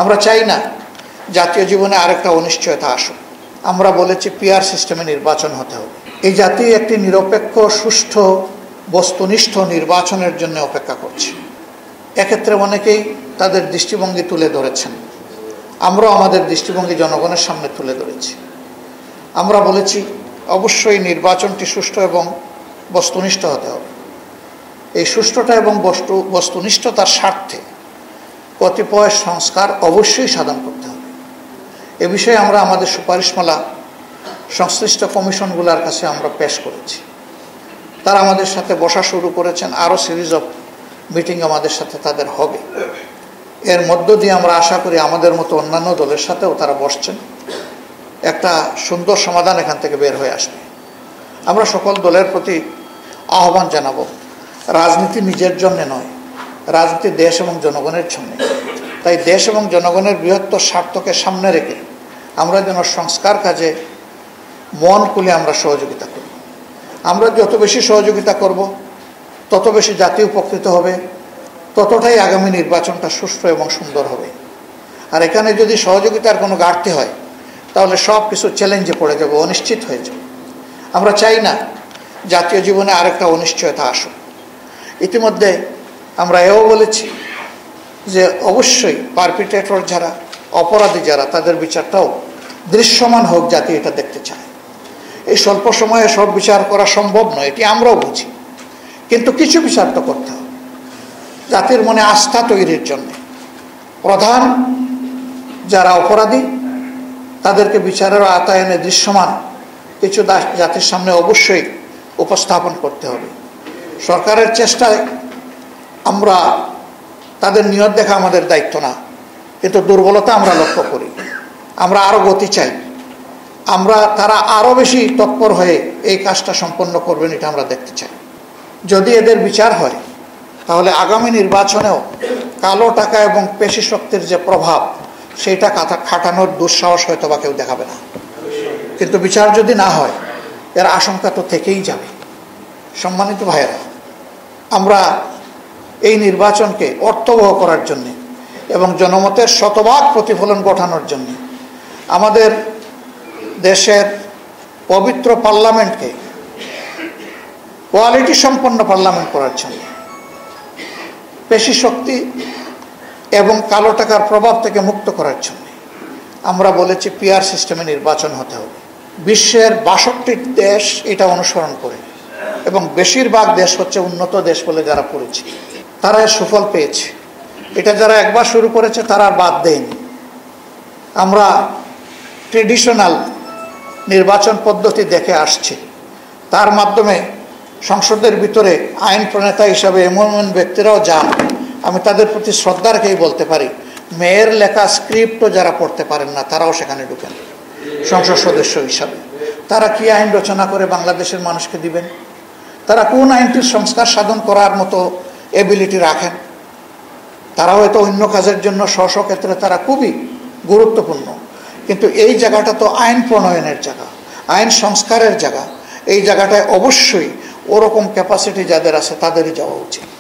আমরা চাই না জাতীয় জীবনে আরেকটা অনিশ্চয়তা আসুক। আমরা বলেছি পিআর সিস্টেমে নির্বাচন হতে হবে। এই জাতি একটি নিরপেক্ষ, সুষ্ঠু, বস্তুনিষ্ঠ নির্বাচনের জন্য অপেক্ষা করছে। এক্ষেত্রে অনেকেই তাদের দৃষ্টিভঙ্গি তুলে ধরেছেন, আমরাও আমাদের দৃষ্টিভঙ্গি জনগণের সামনে তুলে ধরেছি। আমরা বলেছি অবশ্যই নির্বাচনটি সুষ্ঠু এবং বস্তুনিষ্ঠ হতে হবে। এই সুষ্ঠুতা এবং বস্তুনিষ্ঠতার স্বার্থে কতিপয় সংস্কার অবশ্যই সাধন করতে হবে। এ বিষয়ে আমরা আমাদের সুপারিশমালা সংশ্লিষ্ট কমিশনগুলোর কাছে আমরা পেশ করেছি। তারা আমাদের সাথে বসা শুরু করেছেন, আরও সিরিজ অফ মিটিং আমাদের সাথে তাদের হবে। এর মধ্য দিয়ে আমরা আশা করি আমাদের মতো অন্যান্য দলের সাথেও তারা বসছেন, একটা সুন্দর সমাধান এখান থেকে বের হয়ে আসবে। আমরা সকল দলের প্রতি আহ্বান জানাবো, রাজনীতি নিজের জন্য নয়, রাজনীতি দেশ এবং জনগণের জন্য। তাই দেশ এবং জনগণের বৃহত্তর স্বার্থকে সামনে রেখে আমরা যেন সংস্কার কাজে মন খুলে আমরা সহযোগিতা করব। আমরা যত বেশি সহযোগিতা করব তত বেশি জাতি উপকৃত হবে, ততটাই আগামী নির্বাচনটা সুষ্ঠু এবং সুন্দর হবে। আর এখানে যদি সহযোগিতার কোনো ঘাটতি হয় তাহলে সব কিছু চ্যালেঞ্জে পড়ে যাবে, অনিশ্চিত হয়ে যাবে। আমরা চাই না জাতীয় জীবনে আরেকটা অনিশ্চয়তা আসুক। ইতিমধ্যে আমরা এও বলেছি যে অবশ্যই পারপিট্রেটর যারা, অপরাধী যারা, তাদের বিচারটাও দৃশ্যমান হোক, জাতি এটা দেখতে চায়। এই স্বল্প সময়ে সব বিচার করা সম্ভব নয়, এটি আমরাও বুঝি, কিন্তু কিছু বিচার তো করতে হবে জাতির মনে আস্থা তৈরির জন্য। প্রধান যারা অপরাধী তাদেরকে বিচারের আওতায়নে দৃশ্যমান কিছু জাতির সামনে অবশ্যই উপস্থাপন করতে হবে। সরকারের চেষ্টায় আমরা তাদের নিয়ত দেখা আমাদের দায়িত্ব না, কিন্তু দুর্বলতা আমরা লক্ষ্য করি। আমরা আরও গতি চাই, তারা আরও বেশি তৎপর হয়ে এই কাজটা সম্পন্ন করবেন, এটা আমরা দেখতে চাই। যদি এদের বিচার হয় তাহলে আগামী নির্বাচনেও কালো টাকা এবং পেশি শক্তির যে প্রভাব সেইটা খাটানোর দুঃসাহস হয়তো বা কেউ দেখাবে না। কিন্তু বিচার যদি না হয় এর আশঙ্কা তো থেকেই যাবে। সম্মানিত ভাইয়েরা, আমরা এই নির্বাচনকে অর্থবহ করার জন্যে এবং জনমতের শতভাগ প্রতিফলন ঘটানোর জন্য আমাদের দেশের পবিত্র পার্লামেন্টকে কোয়ালিটি সম্পন্ন পার্লামেন্ট করার জন্য, পেশি শক্তি এবং কালো টাকার প্রভাব থেকে মুক্ত করার জন্য আমরা বলেছি পিআর সিস্টেমে নির্বাচন হতে হবে। বিশ্বের ৬২ দেশ এটা অনুসরণ করে এবং বেশিরভাগ দেশ হচ্ছে উন্নত দেশ বলে যারা পড়েছে, তারা এর সুফল পেয়েছে। এটা যারা একবার শুরু করেছে তারা আর বাদ দেয়নি। আমরা ট্রেডিশনাল নির্বাচন পদ্ধতি দেখে আসছি, তার মাধ্যমে সংসদের ভিতরে আইন প্রণেতা হিসাবে এমন এমন ব্যক্তিরাও যান, আমি তাদের প্রতি শ্রদ্ধা রেখেই বলতে পারি, মেয়ের লেখা স্ক্রিপ্টও যারা পড়তে পারেন না তারাও সেখানে ঢুকেন সংসদ সদস্য হিসাবে। তারা কি আইন রচনা করে বাংলাদেশের মানুষকে দিবেন? তারা কোন আইনটির সংস্কার সাধন করার মতো এবিলিটি রাখেন? তারা হয়তো অন্য কাজের জন্য স্ব ক্ষেত্রে তারা খুবই গুরুত্বপূর্ণ, কিন্তু এই জায়গাটা তো আইন প্রণয়নের জায়গা, আইন সংস্কারের জায়গা। এই জায়গাটায় অবশ্যই ওরকম ক্যাপাসিটি যাদের আছে তাদেরই যাওয়া উচিত।